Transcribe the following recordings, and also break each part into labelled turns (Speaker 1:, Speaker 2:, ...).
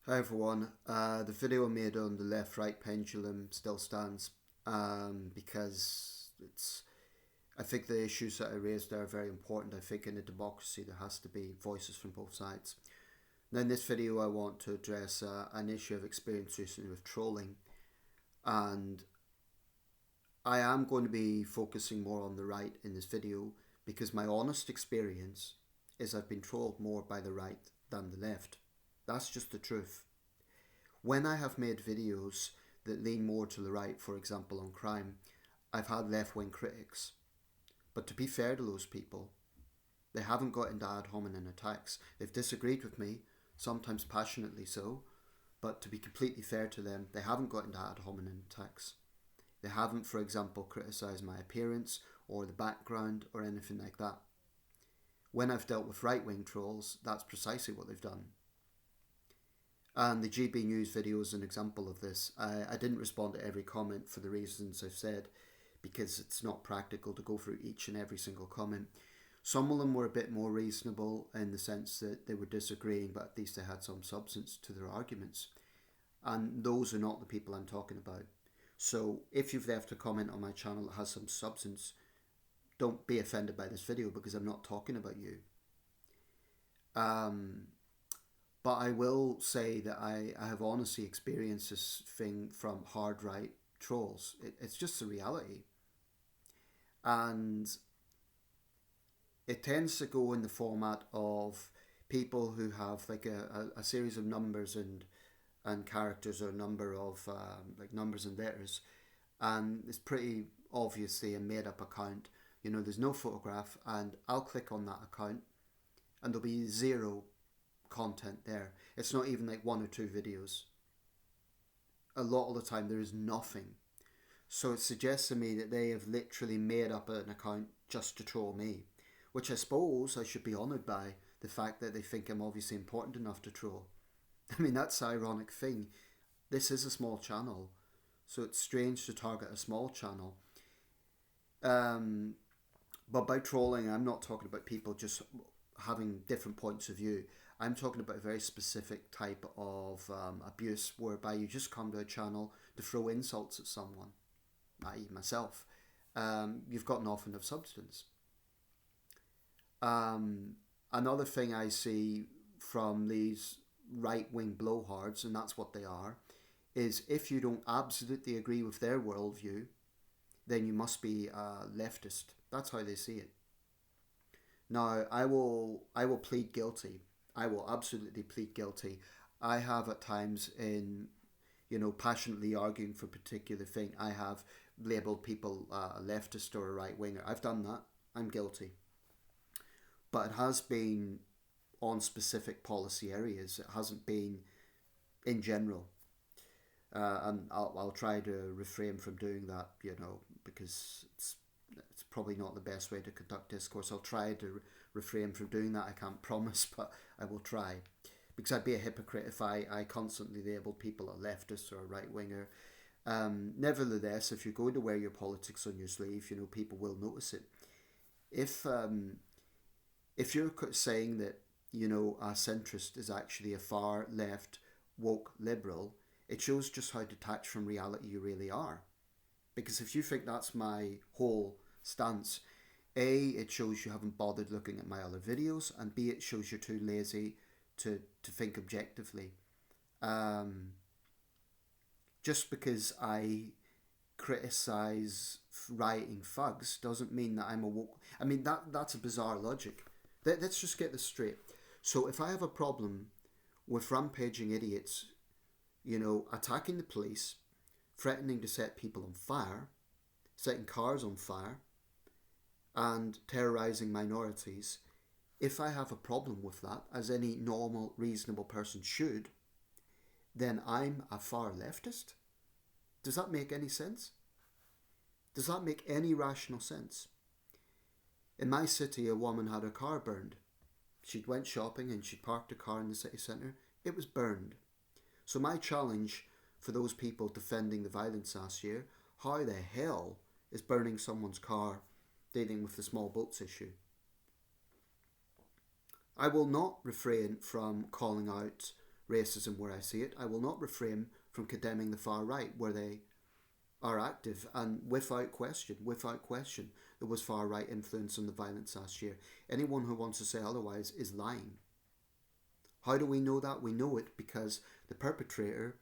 Speaker 1: Hi everyone. The video I made on the left-right pendulum still stands because it's. I think the issues that I raised there are very important. I think in a democracy there has to be voices from both sides. Now in this video I want to address an issue I've experienced recently with trolling, and I am going to be focusing more on the right in this video because my honest experience is I've been trolled more by the right than the left. That's just the truth. When I have made videos that lean more to the right, for example on crime, I've had left-wing critics. But to be fair to those people, they haven't got into ad-hominen attacks. They've disagreed with me, sometimes passionately so, but to be completely fair to them, they haven't got into ad-hominen attacks. They haven't, for example, criticised my appearance or the background or anything like that. When I've dealt with right-wing trolls, that's precisely what they've done. And the GB News video is an example of this. I didn't respond to every comment for the reasons I've said, because it's not practical to go through each and every single comment. Some of them were a bit more reasonable in the sense that they were disagreeing, but at least they had some substance to their arguments. And those are not the people I'm talking about. So if you've left a comment on my channel that has some substance, don't be offended by this video because I'm not talking about you. But I will say that I have honestly experienced this thing from hard right trolls. It's just a reality. And it tends to go in the format of people who have like a series of numbers and characters, or a number of like numbers and letters. And it's pretty obviously a made up account. You know, there's no photograph, and I'll click on that account and there'll be zero content there. It's not even like one or two videos. A lot of the time there is nothing. So it suggests to me that they have literally made up an account just to troll me, which I suppose I should be honoured by, the fact that they think I'm obviously important enough to troll. I mean, that's the ironic thing. This is a small channel, so it's strange to target a small channel. But by trolling, I'm not talking about people just having different points of view. I'm talking about a very specific type of abuse, whereby you just come to a channel to throw insults at someone, i.e. myself. You've got nothing of substance. Another thing I see from these right-wing blowhards, and that's what they are, is if you don't absolutely agree with their worldview, then you must be a leftist. That's how they see it. Now, I will plead guilty. I will absolutely plead guilty. I have at times in, passionately arguing for a particular thing, I have labelled people a leftist or a right-winger. I've done that. I'm guilty. But it has been on specific policy areas. It hasn't been in general. And I'll try to refrain from doing that, because it's probably not the best way to conduct discourse. I'll try to refrain from doing that. I can't promise, but I will try. Because I'd be a hypocrite if I constantly labelled people a leftist or a right-winger. Nevertheless, if you're going to wear your politics on your sleeve, people will notice it. If you're saying that, a centrist is actually a far left woke liberal, it shows just how detached from reality you really are. Because if you think that's my whole stance, A, it shows you haven't bothered looking at my other videos, and B, it shows you're too lazy to think objectively. Just because I criticise rioting thugs doesn't mean that I'm a woke. I mean, that's a bizarre logic. Let's just get this straight. So if I have a problem with rampaging idiots, attacking the police, threatening to set people on fire, setting cars on fire, and terrorising minorities, if I have a problem with that, as any normal, reasonable person should, then I'm a far leftist? Does that make any sense? Does that make any rational sense? In my city, a woman had her car burned. She'd went shopping and she'd parked her car in the city centre. It was burned. So my challenge for those people defending the violence last year, how the hell is burning someone's car dealing with the small boats issue? I will not refrain from calling out racism where I see it. I will not refrain from condemning the far right where they are active, and without question, there was far right influence on the violence last year. Anyone who wants to say otherwise is lying. How do we know that? We know it because the perpetrator,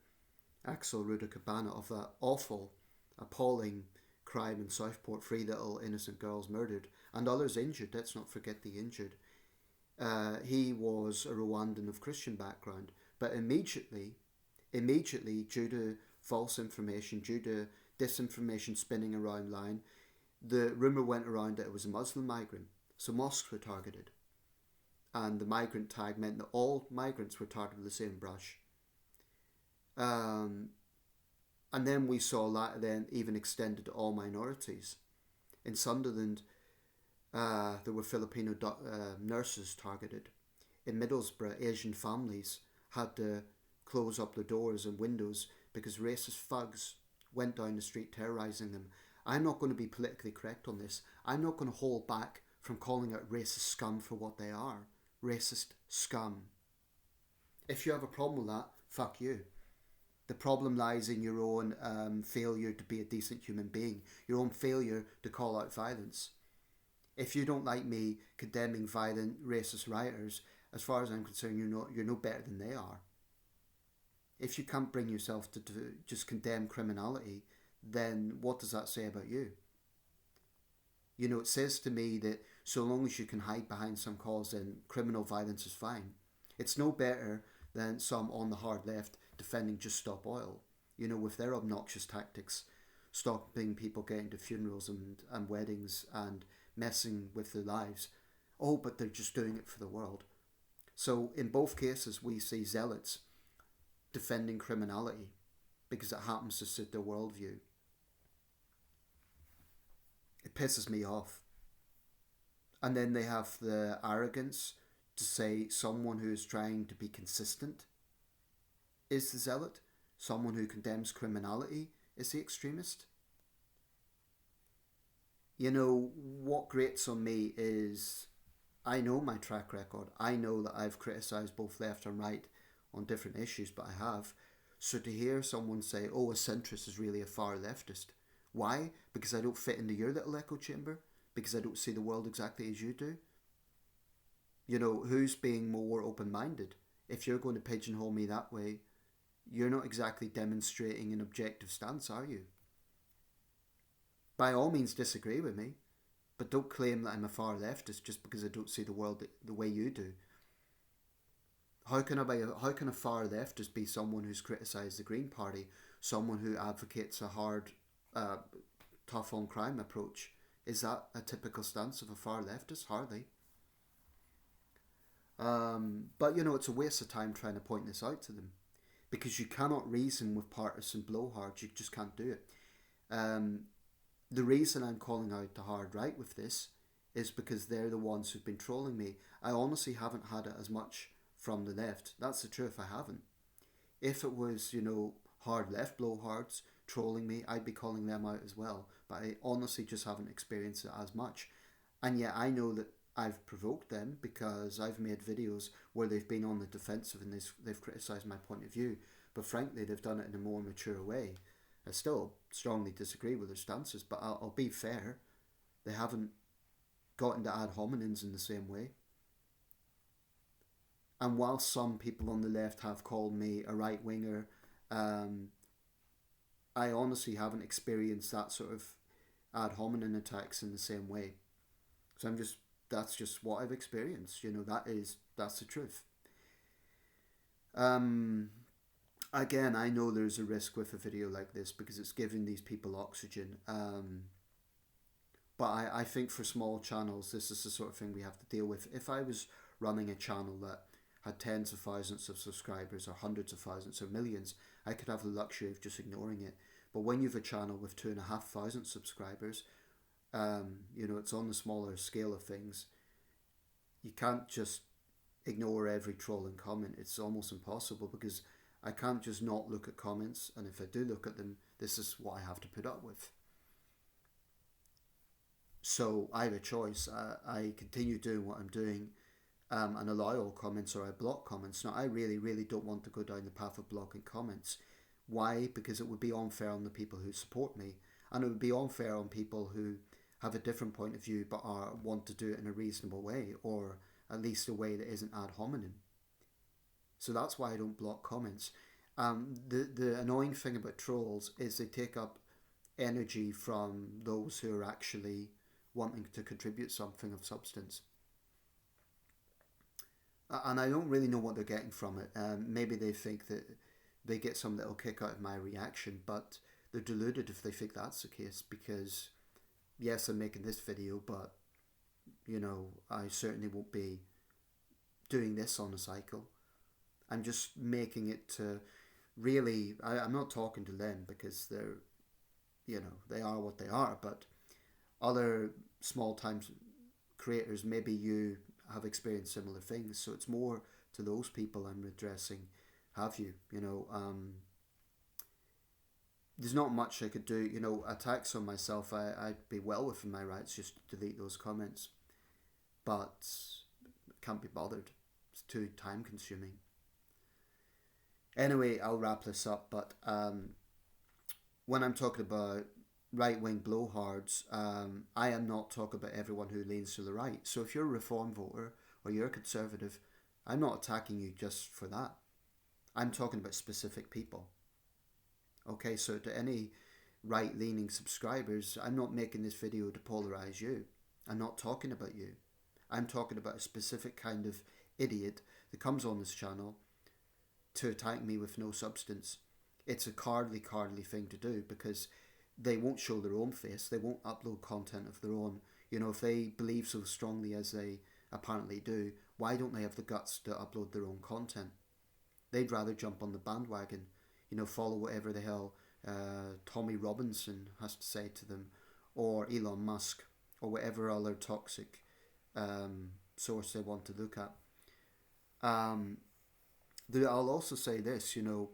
Speaker 1: Axel Rudakabana, of that awful, appalling crime in Southport, 3 little innocent girls murdered and others injured, let's not forget the injured, he was a Rwandan of Christian background, but immediately due to false information, due to disinformation spinning around line, the rumour went around that it was a Muslim migrant, so mosques were targeted, and the migrant tag meant that all migrants were targeted with the same brush. And then we saw that then even extended to all minorities. In Sunderland, there were Filipino nurses targeted. In Middlesbrough, Asian families had to close up their doors and windows because racist thugs went down the street terrorising them. I'm not going to be politically correct on this. I'm not going to hold back from calling out racist scum for what they are. Racist scum. If you have a problem with that, fuck you. The problem lies in your own failure to be a decent human being, your own failure to call out violence. If you don't like me condemning violent racist rioters, as far as I'm concerned, you're no better than they are. If you can't bring yourself to just condemn criminality, then what does that say about you? You know, it says to me that so long as you can hide behind some cause, then criminal violence is fine. It's no better than some on the hard left defending Just Stop Oil, you know, with their obnoxious tactics, stopping people getting to funerals and weddings and messing with their lives. Oh, but they're just doing it for the world. So in both cases, we see zealots defending criminality because it happens to suit their worldview. It pisses me off. And then they have the arrogance to say someone who is trying to be consistent is the zealot. Someone who condemns criminality is the extremist. You know, what grates on me is I know my track record. I know that I've criticised both left and right on different issues, but I have. So to hear someone say, oh, a centrist is really a far leftist. Why? Because I don't fit into your little echo chamber? Because I don't see the world exactly as you do? You know, who's being more open-minded? If you're going to pigeonhole me that way, you're not exactly demonstrating an objective stance, are you? By all means disagree with me, but don't claim that I'm a far leftist just because I don't see the world the way you do. How can a far leftist be someone who's criticised the Green Party, someone who advocates a hard, tough on crime approach? Is that a typical stance of a far leftist? Hardly. But you know, it's a waste of time trying to point this out to them, because you cannot reason with partisan blowhards. You just can't do it. The reason I'm calling out the hard right with this is because they're the ones who've been trolling me. I honestly haven't had it as much from the left. That's the truth, I haven't. If it was, you know, hard left blowhards trolling me, I'd be calling them out as well. But I honestly just haven't experienced it as much. And yet I know that I've provoked them because I've made videos where they've been on the defensive and they've criticised my point of view. But frankly, they've done it in a more mature way. I still strongly disagree with their stances, but I'll be fair. They haven't got into ad-hominins in the same way. And while some people on the left have called me a right-winger, I honestly haven't experienced that sort of ad-hominem attacks in the same way. So that's just what I've experienced. You know, that's the truth. Again, I know there's a risk with a video like this because it's giving these people oxygen. But I think for small channels, this is the sort of thing we have to deal with. If I was running a channel that had tens of thousands of subscribers or hundreds of thousands or millions, I could have the luxury of just ignoring it. But when you have a channel with 2,500 subscribers, you know, it's on the smaller scale of things. You can't just ignore every troll and comment. It's almost impossible because I can't just not look at comments, and if I do look at them, this is what I have to put up with. So I have a choice. I continue doing what I'm doing, and allow all comments, or I block comments. Now, I really, really don't want to go down the path of blocking comments. Why? Because it would be unfair on the people who support me, and it would be unfair on people who have a different point of view but want to do it in a reasonable way, or at least a way that isn't ad hominem. So that's why I don't block comments. The annoying thing about trolls is they take up energy from those who are actually wanting to contribute something of substance. And I don't really know what they're getting from it. Maybe they think that they get some little kick out of my reaction, but they're deluded if they think that's the case, because yes, I'm making this video, but you know, I certainly won't be doing this on a cycle. I'm just making it to really, I'm not talking to them because they're, you know, they are what they are, but other small time creators, maybe you have experienced similar things, so it's more to those people I'm addressing. Have you, you know, there's not much I could do, you know. Attacks on myself, I'd be well within my rights just to delete those comments, but can't be bothered. It's too time consuming. Anyway, I'll wrap this up, but when I'm talking about right-wing blowhards, I am not talking about everyone who leans to the right. So if you're a reform voter or you're a conservative, I'm not attacking you just for that. I'm talking about specific people. Okay, so to any right-leaning subscribers, I'm not making this video to polarize you. I'm not talking about you. I'm talking about a specific kind of idiot that comes on this channel to attack me with no substance. It's a cowardly thing to do, because they won't show their own face. They won't upload content of their own. You know, if they believe so strongly as they apparently do, why don't they have the guts to upload their own content? They'd rather jump on the bandwagon, you know, follow whatever the hell Tommy Robinson has to say to them, or Elon Musk, or whatever other toxic source they want to look at. I'll also say this, you know,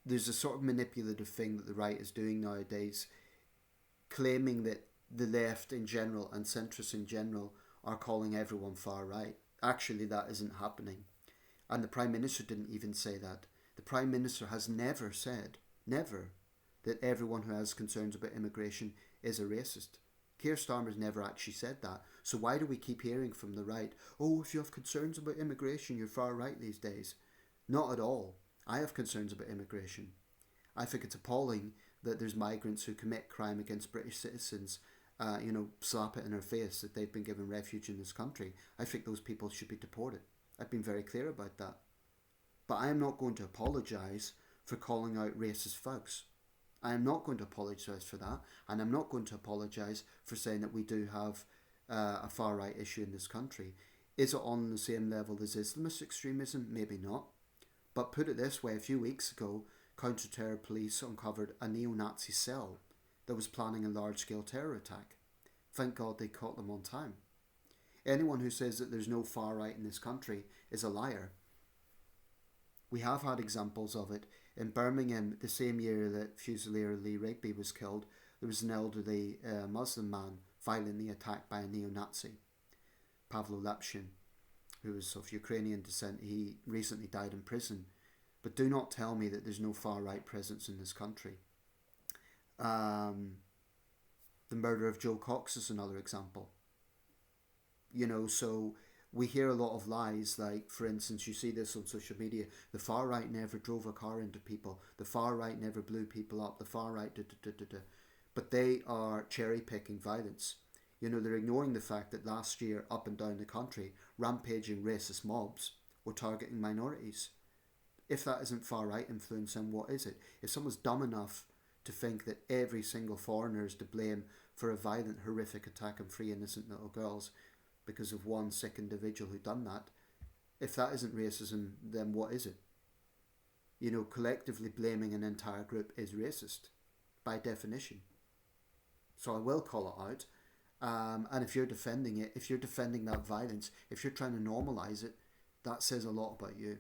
Speaker 1: there's a sort of manipulative thing that the right is doing nowadays, claiming that the left in general and centrists in general are calling everyone far right. Actually, that isn't happening. And the Prime Minister didn't even say that. The Prime Minister has never said, never, that everyone who has concerns about immigration is a racist. Keir Starmer's never actually said that. So why do we keep hearing from the right, oh, if you have concerns about immigration, you're far right these days? Not at all. I have concerns about immigration. I think it's appalling that there's migrants who commit crime against British citizens, you know, slap it in their face that they've been given refuge in this country. I think those people should be deported. I've been very clear about that. But I am not going to apologise for calling out racist thugs. I am not going to apologise for that, and I'm not going to apologise for saying that we do have a far right issue in this country. Is it on the same level as Islamist extremism? Maybe not. But put it this way, a few weeks ago, counter-terror police uncovered a neo-Nazi cell that was planning a large-scale terror attack. Thank God they caught them on time. Anyone who says that there's no far right in this country is a liar. We have had examples of it. In Birmingham, the same year that Fusilier Lee Rigby was killed, there was an elderly Muslim man violently attacked by a neo-Nazi, Pavlo Lapshin, who was of Ukrainian descent. He recently died in prison. But do not tell me that there's no far-right presence in this country. The murder of Joe Cox is another example. You know, so we hear a lot of lies, like, for instance, you see this on social media, the far right never drove a car into people, the far right never blew people up, the far right but they are cherry-picking violence. You know, they're ignoring the fact that last year, up and down the country, rampaging racist mobs were targeting minorities. If that isn't far-right influence, then what is it? If someone's dumb enough to think that every single foreigner is to blame for a violent, horrific attack on 3 innocent little girls because of one sick individual who done that, if that isn't racism, then what is it? You know, collectively blaming an entire group is racist, by definition. So I will call it out. And if you're defending it, if you're defending that violence, if you're trying to normalise it, that says a lot about you.